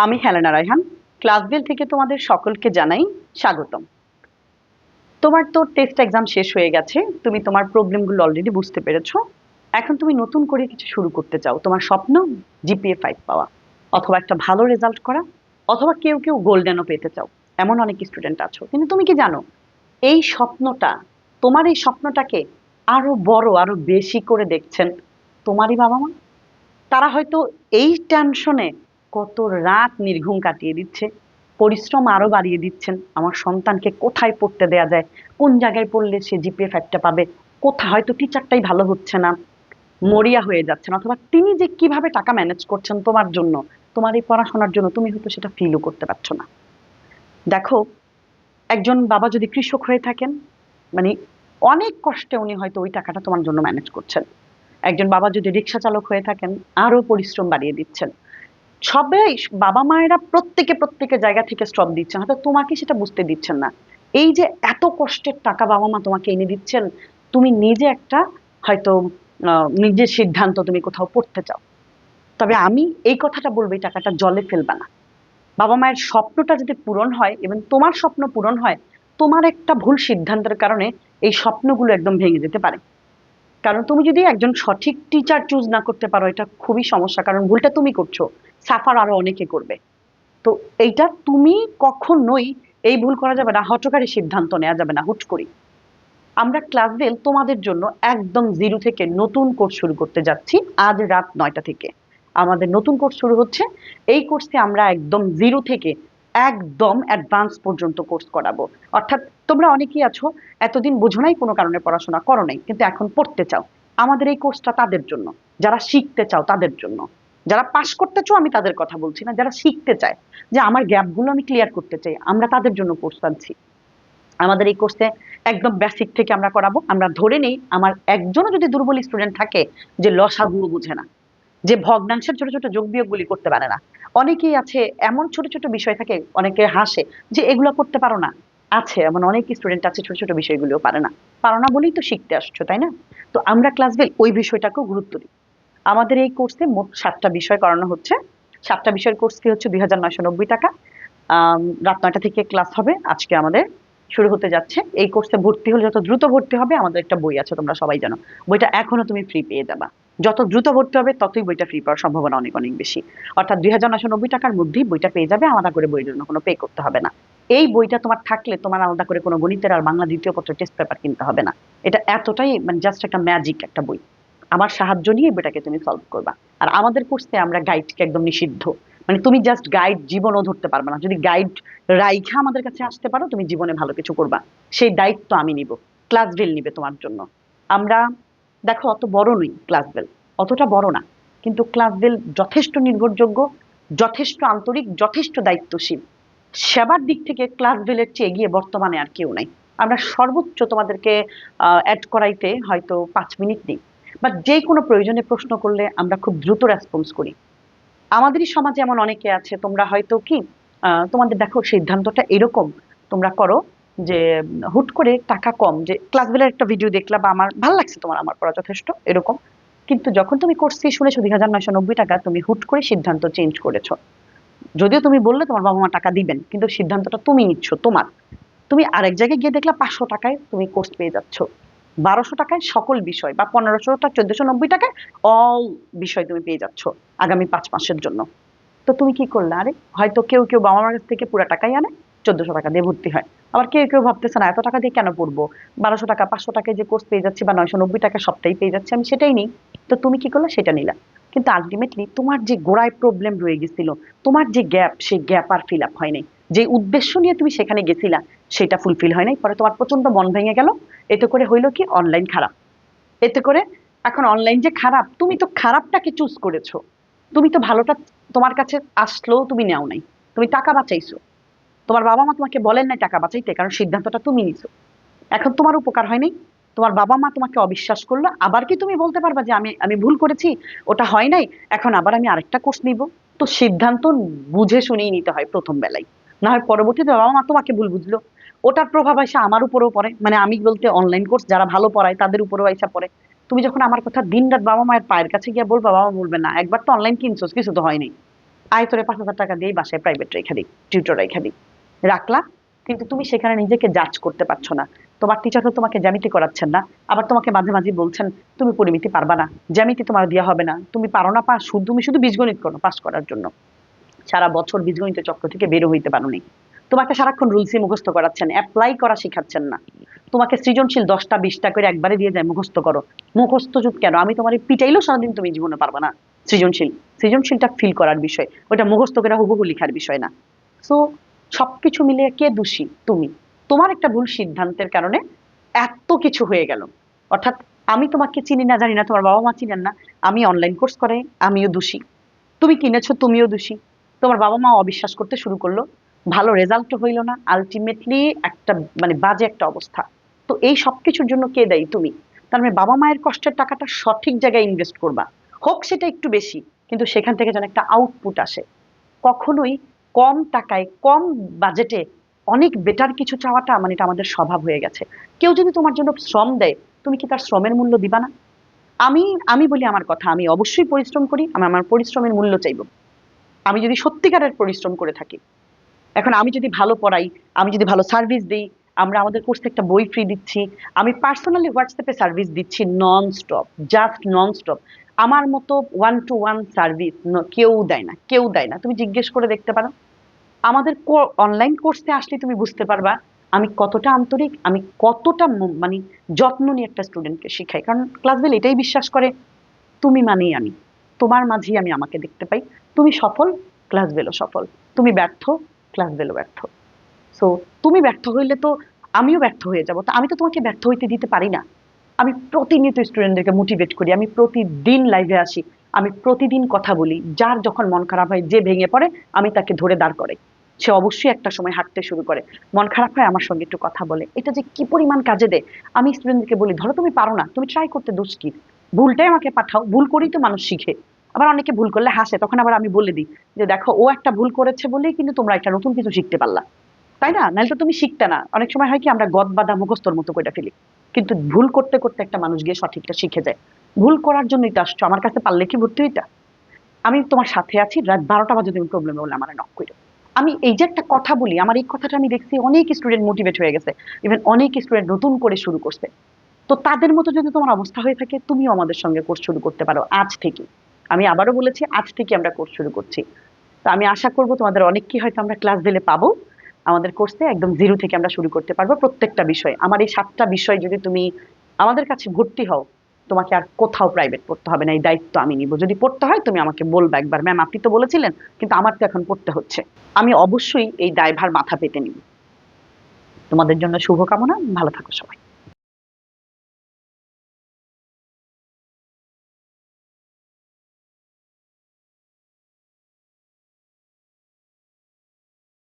আমি হেলেনা রায়হান, ক্লাসবেল থেকে তোমাদের সকলকে জানাই স্বাগতম। তোমার তো টেস্ট এক্সাম শেষ হয়ে গেছে, তুমি তোমার প্রবলেমগুলো অলরেডি বুঝতে পেরেছো। এখন তুমি নতুন করে কিছু শুরু করতে চাও, তোমার স্বপ্ন জিপিএ 5 পাওয়া, অথবা একটা ভালো রেজাল্ট করা, অথবা কেউ কেউ গোল্ডেনও পেতে চাও। এমন অনেক স্টুডেন্ট আছো, কিন্তু তুমি কি জানো এই স্বপ্নটা, তোমার এই স্বপ্নটাকে আরো বড় আরো বেশি করে দেখছেন তোমারই বাবা মা। তারা হয়তো এই টেনশনে কত রাত নির্ঘুম কাটিয়ে দিচ্ছে, পরিশ্রম আরো বাড়িয়ে দিচ্ছেন আমার সন্তানকে কোথায় পড়তে দেয়া যায়, কোন জায়গায় পড়লে সে জিপিএ 5টা পাবে, কোথায় হয়তো টিচারটাই ভালো হচ্ছে না, মরিয়া হয়ে যাচ্ছেন, অথবা তিনি যে কিভাবে টাকা ম্যানেজ করছেন তোমার জন্য, তোমার এই পড়াশোনার জন্য, তুমি হয়তো সেটা ফিলও করতে পারছো না। দেখো, একজন বাবা যদি কৃষক হয়ে থাকেন, মানে অনেক কষ্টে উনি হয়তো ওই টাকাটা তোমার জন্য ম্যানেজ করছেন। একজন বাবা যদি রিক্সা চালক হয়ে থাকেন, আরো পরিশ্রম বাড়িয়ে দিচ্ছেন। সবাই, বাবা মায়েরা প্রত্যেকে প্রত্যেকের জায়গা থেকে শ্রম দিচ্ছেন, হয়তো তোমাকে সেটা বুঝতে দিচ্ছেন না। এই যে এত কষ্টের টাকা বাবা মা তোমাকে এনে দিচ্ছেন, তুমি নিজে একটা হয়তো নিজের সিদ্ধান্ত, তুমি কোথাও পড়তে চাও। তবে আমি এই কথাটা বলবো, এই টাকাটা জলে ফেলবা না। বাবা মায়ের স্বপ্নটা যদি পূরণ হয় এবং তোমার স্বপ্ন পূরণ হয়, তোমার একটা ভুল সিদ্ধান্তের কারণে এই স্বপ্নগুলো একদম ভেঙে যেতে পারে। কারণ তুমি যদি একজন সঠিক টিচার চুজ না করতে পারো, এটা খুবই সমস্যা, কারণ ভুলটা তুমি করছো, সাফার আরো অনেকে করবে। তো এইটা তুমি কখনোই, এই ভুল করা যাবে না, হঠকারী সিদ্ধান্ত নেওয়া যাবে না হুট করে। আমরা ক্লাসবেল তোমাদের জন্য একদম জিরো থেকে নতুন কোর্স শুরু করতে যাচ্ছি। আজ রাত 9টা থেকে আমাদের নতুন কোর্স শুরু হচ্ছে। এই কোর্সে আমরা একদম জিরো থেকে একদম অ্যাডভান্স পর্যন্ত কোর্স করাবো। অর্থাৎ তোমরা অনেকেই আছো, এতদিন বোঝো নাই, কোনো কারণে পড়াশোনা করো নাই, কিন্তু এখন পড়তে চাও। আমাদের এই কোর্সটা তাদের জন্য, যারা শিখতে চাও তাদের জন্য। যারা পাশ করতে চাও আমি তাদের কথা বলছি না, যারা শিখতে চায় যে আমার গ্যাপগুলো আমি ক্লিয়ার করতে চাই, আমরা তাদের জন্য কোর্স আনছি। আমাদের এই কোর্সে একদম বেসিক থেকে আমরা করাবো। আমরা ধরে নেই আমার একজনও যদি দুর্বল স্টুডেন্ট থাকে, যে লসাগুও বুঝে না, যে ভগ্নাংশের ছোট ছোট যোগ বিয়োগ গুলি করতে পারে না, অনেকেই আছে এমন ছোট ছোট বিষয় থাকে, অনেকে হাসে যে এগুলো করতে পারো না। আছে এমন অনেক স্টুডেন্ট আছে ছোট ছোট বিষয়গুলোও পারে না। পারো না বলেই তো শিখতে আসছো, তাই না? তো আমরা ক্লাসবেল ওই বিষয়টাকেও গুরুত্ব দিই। আমাদের এই কোর্সে মোট 7টা বিষয় করানো হচ্ছে। 7টা বিষয়ের কোর্স ফি হচ্ছে 2,990 টাকা। রাত 9টা থেকে ক্লাস হবে। আজকে আমাদের শুরু হতে যাচ্ছে। এই কোর্সে ভর্তি হলে যত দ্রুত ভর্তি হবে, আমাদের একটা বই আছে, তোমরা সবাই জানো, বইটা এখনো তুমি ফ্রি পেয়ে যাবা। যত দ্রুত ভর্তি হবে ততই বইটা ফ্রি পাওয়ার সম্ভাবনা অনেক অনেক বেশি। অর্থাৎ 2,990 টাকার মধ্যেই বইটা পেয়ে যাবে, আলাদা করে বইয়ের জন্য কোনো পে করতে হবে না। এই বইটা তোমার থাকলে তোমার আলাদা করে কোনো গণিতের আর বাংলা দ্বিতীয় পত্র টেস্ট পেপার কিনতে হবে না। এটা এতটাই মানে জাস্ট একটা ম্যাজিক একটা বই। আমার সাহায্য নিয়ে এই বইটাকে তুমি সলভ করবা। আর আমাদের কোর্সে আমরা গাইডকে একদম নিষিদ্ধ, মানে তুমি জাস্ট গাইড জীবনও ধরতে পারবে না। যদি গাইড রাইখা আমাদের কাছে আসতে পারো, তুমি জীবনে ভালো কিছু করবা। সেই দায়িত্ব আমি নিব, ক্লাসবেল নিবে তোমার জন্য। আমরা, দেখো, অত বড় নই ক্লাসবেল, অতটা বড় না, কিন্তু ক্লাসবেল যথেষ্ট নির্ভরযোগ্য, যথেষ্ট আন্তরিক, যথেষ্ট দায়িত্বশীল। সেবার দিক থেকে ক্লাসবেলের চেয়ে এগিয়ে বর্তমানে আর কেউ নাই। আমরা সর্বোচ্চ তোমাদেরকে অ্যাড করাইতে হয়তো 5 মিনিট নিই, বা যে কোনো প্রয়োজনে প্রশ্ন করলে আমরা খুব দ্রুত রেসপন্স করি। আমাদেরই সমাজে এমন অনেকে আছে, তোমরা হয়তো কি, তোমাদের দেখো সিদ্ধান্তটা এরকম তোমরা করো যে হুট করে টাকা কম, যে ক্লাস বেলের একটা ভিডিও দেখলা বা আমার ভালো লাগছে, তোমার আমার পড়া যথেষ্ট এরকম, কিন্তু যখন তুমি কোর্স ফি শুনেছো 2,990 টাকা, তুমি হুট করে সিদ্ধান্ত চেঞ্জ করেছো। যদিও তুমি বললে তোমার বাবা মা টাকা দিবেন, কিন্তু সিদ্ধান্তটা তুমি নিচ্ছ তোমার। তুমি আরেক জায়গায় গিয়ে দেখলা 500 টাকায় তুমি কোর্স পেয়ে যাচ্ছ, 1200 টাকায় সকল বিষয়, বা 1500 টা 1490 টাকায় অল বিষয় তুমি পেয়ে যাচ্ছ আগামী 5 মাসের জন্য। তো তুমি কি করলে? আরে হয়তো কেউ কেউ বাবা মার কাছ থেকে পুরো টাকাই আনে, 1400 টাকা দিয়ে ভর্তি হয়। আবার কেউ কেউ ভাবতেছে না এত টাকা দিয়ে কেন পড়বো, 1200 টাকা 500 টাকায় যে কোর্স পেয়ে যাচ্ছি, বা 990 টাকা সবটাই পেয়ে যাচ্ছি, আমি সেটাই নিই। তো তুমি কি করলে? সেটা নিলা। কিন্তু আলটিমেটলি তোমার যে গোড়ায় প্রবলেম রয়ে গেছিল, তোমার যে গ্যাপ, সেই গ্যাপ আর ফিল আপ হয় নাই। যে উদ্দেশ্য নিয়ে তুমি সেখানে গেছিলা, সেটা ফুলফিল হয় নাই, পরে তোমার প্রচন্ড মন ভেঙে গেল। এতে করে হইলো কি, অনলাইন খারাপ। এতে করে এখন অনলাইন যে খারাপ, তুমি তো খারাপটাকে চুজ করেছো। তুমি তো ভালোটা তোমার কাছে আসলেও তুমি নেও নাই, তুমি টাকা বাঁচাইছো। তোমার বাবা মা তোমাকে বলেন নাই টাকা বাঁচাইতে, কারণ সিদ্ধান্তটা তুমি নিছো। এখন তোমার উপকার হয়নি, তোমার বাবা মা তোমাকে অবিশ্বাস করলো, আবার কি তুমি বলতে পারবা যে আমি আমি ভুল করেছি, ওটা হয় নাই, এখন আবার আমি আরেকটা কোর্স নিব? তো সিদ্ধান্ত বুঝে শুনেই নিতে হয় প্রথম বেলায়, না হয় পরবর্তীতে বাবা মা তোমাকে ভুল বুঝলো, ওটার প্রভাব এসে আমার উপরেও পড়ে। মানে আমি বলতে অনলাইন কোর্স যারা ভালো পড়ায় তাদের উপরেও এসে পড়ে। তুমি যখন আমার কথা দিন রাত বাবা মায়ের পায়ের কাছে গিয়ে বলবা, বাবা মা বলবে না একবার তো অনলাইন কিনছোস, কিছু তো হয়নি। তোরে 5,000 টাকা দিয়ে বাসায় প্রাইভেট রেখে দিই, টিউটর রেখে দিই, রাখলা। কিন্তু তুমি সেখানে নিজেকে জাজ করতে পারছো না। তোমার টিচার তো তোমাকে জ্যামিতি করাচ্ছেন না, আবার তোমাকে মাঝে মাঝে বলছেন তুমি পরিমিতি পারবা না, জ্যামিতি তোমার দেওয়া হবে না, তুমি পারো না, তুমি শুধু বীজগণিত করো পাস করার জন্য। সারা বছর বীজগণিতের চক্র থেকে বেরো হইতে পারোনি। তোমাকে সারাক্ষণ রুলসই মুখস্থ করাচ্ছেন, অ্যাপ্লাই করা শেখাচ্ছেন না। তোমাকে সৃজনশীল 10টা 20টা করে একবারে দিয়ে যায় মুখস্থ করো। মুখস্থ যুগ কেন, আমি তোমার পিটাইলেও সারাদিন তুমি জীবনে পারবা না। সৃজনশীল, সৃজনশীলটা ফিল করার বিষয়, ওটা মুখস্থ করে হুবহু লিখার বিষয় না। সো সবকিছু মিলিয়ে কে দোষী? তুমি। তোমার একটা ভুল সিদ্ধান্তের কারণে এত কিছু হয়ে গেল। অর্থাৎ আমি তোমাকে চিনি না, জানি না, তোমার বাবা মা চিনেন না, আমি অনলাইন কোর্স করে আমিও দোষী, তুমি কিনেছো তুমিও দোষী, তোমার বাবা মা অবিশ্বাস করতে শুরু করলো, ভালো রেজাল্ট হইলো না, আলটিমেটলি একটা মানে বাজে একটা অবস্থা। তো এই সবকিছুর জন্য কে দায়ী? তুমি। তার মানে বাবা মায়ের কষ্টের টাকাটা সঠিক জায়গায় ইনভেস্ট করবা, হোক সেটা একটু বেশি, কিন্তু সেখান থেকে যেন একটা আউটপুট আসে। কখনোই কম টাকায় কম বাজেটে অনেক বেটার কিছু চাওয়াটা মানে এটা আমাদের স্বভাব হয়ে গেছে। কেউ যদি তোমার জন্য শ্রম দেয়, তুমি কি তার শ্রমের মূল্য দিবা না? আমি আমি বলি আমার কথা, আমি অবশ্যই পরিশ্রম করি, আমি আমার পরিশ্রমের মূল্য চাইবো। আমি যদি সত্যিকারের পরিশ্রম করে থাকি, এখন আমি যদি ভালো পড়াই, আমি যদি ভালো সার্ভিস দিই, আমরা আমাদের কোর্স থেকে একটা বই ফ্রি দিচ্ছি, আমি পার্সোনালি হোয়াটসঅ্যাপে সার্ভিস দিচ্ছি non stop, just non stop. আমার মতো 1 to 1 সার্ভিস কেউ দেয় না, কেউ দেয় না। তুমি জিজ্ঞেস করে দেখতে পারো, আমাদের অনলাইন কোর্সে আসলে তুমি বুঝতে পারবা আমি কতটা আন্তরিক, আমি কতটা মানে যত্ন নিয়ে একটা স্টুডেন্টকে শিখাই। কারণ ক্লাস বেল এটাই বিশ্বাস করে তুমি মানেই আমি, তোমার মাঝেই আমি আমাকে দেখতে পাই। তুমি সফল, ক্লাস বেলও সফল। তুমি ব্যর্থ, ক্লাস বেলও ব্যর্থ। সো তুমি ব্যর্থ হইলে তো আমিও ব্যর্থ হয়ে যাব, তো আমি তো তোমাকে ব্যর্থ হইতে দিতে পারি না। আমি প্রতিনিয়ত স্টুডেন্টদেরকে মোটিভেট করি, আমি প্রতিদিন লাইভে আসি, আমি প্রতিদিন কথা বলি। যার যখন মন খারাপ হয়, যে ভেঙে পড়ে, আমি তাকে ধরে দাঁড় করাই। সে অবশ্যই একটা সময় হাঁটতে শুরু করে, মন খারাপ হয় আমার সঙ্গে একটু কথা বলে। এটা যে কি পরিমাণ কাজে দেয়। আমি স্টুডেন্টদেরকে বলি, ধরো তুমি পারো না, তুমি ট্রাই করতে দোষ কি? ভুলটাই আমাকে পাঠাও, ভুল করেই তো মানুষ শিখে। আবার অনেকে ভুল করলে হাসে, তখন আবার আমি বলে দিই যে দেখো ও একটা ভুল করেছে বলেই কিন্তু তোমরা একটা নতুন কিছু শিখতে পারলা, তাই না? নাহলে তো তুমি শিখতে না। অনেক সময় হয় কি আমরা গদ বাঁধা মুখস্থর মতো করে ফেলি, কিন্তু ভুল করতে করতে একটা মানুষ গিয়ে সঠিকটা শিখে যায়। ভুল করার জন্যই তো আসছো আমার কাছে, পারলে কি ভর্তি হইতা? আমি তোমার সাথে আছি, রাত 12টা বাজে তুমি প্রবলেমে বলে আমার নক করো। আমি এই যে একটা কথা বলি, আমার এই কথাটা আমি দেখছি অনেক স্টুডেন্ট মোটিভেট হয়ে গেছে, ইভেন অনেক স্টুডেন্ট নতুন করে শুরু করছে। তো তাদের মতো যদি তোমার অবস্থা হয়ে থাকে, তুমিও আমাদের সঙ্গে কোর্স শুরু করতে পারো আজ থেকে। আমি আবারও বলেছি, আজ থেকে আমরা কোর্স শুরু করছি। তো আমি আশা করব তোমাদের অনেককেই হয়তো আমরা ক্লাস দিলে পাবো। আমাদের কোর্সে একদম জিরো থেকে আমরা শুরু করতে পারবো প্রত্যেকটা বিষয়। আমার এই 7টা বিষয় যদি তুমি আমাদের কাছে ভর্তি হও, তোমাকে আর কোথাও প্রাইভেট পড়তে হবে না, এই দায়িত্ব আমি নিব। যদি পড়তে হয় তুমি আমাকে বলবা একবার, ম্যাম আপনি তো বলেছিলেন, কিন্তু আমার তো এখন পড়তে হচ্ছে। আমি অবশ্যই এই দায়ভার মাথা পেতে নিব। তোমাদের জন্য শুভকামনা, ভালো থাকো সবাই।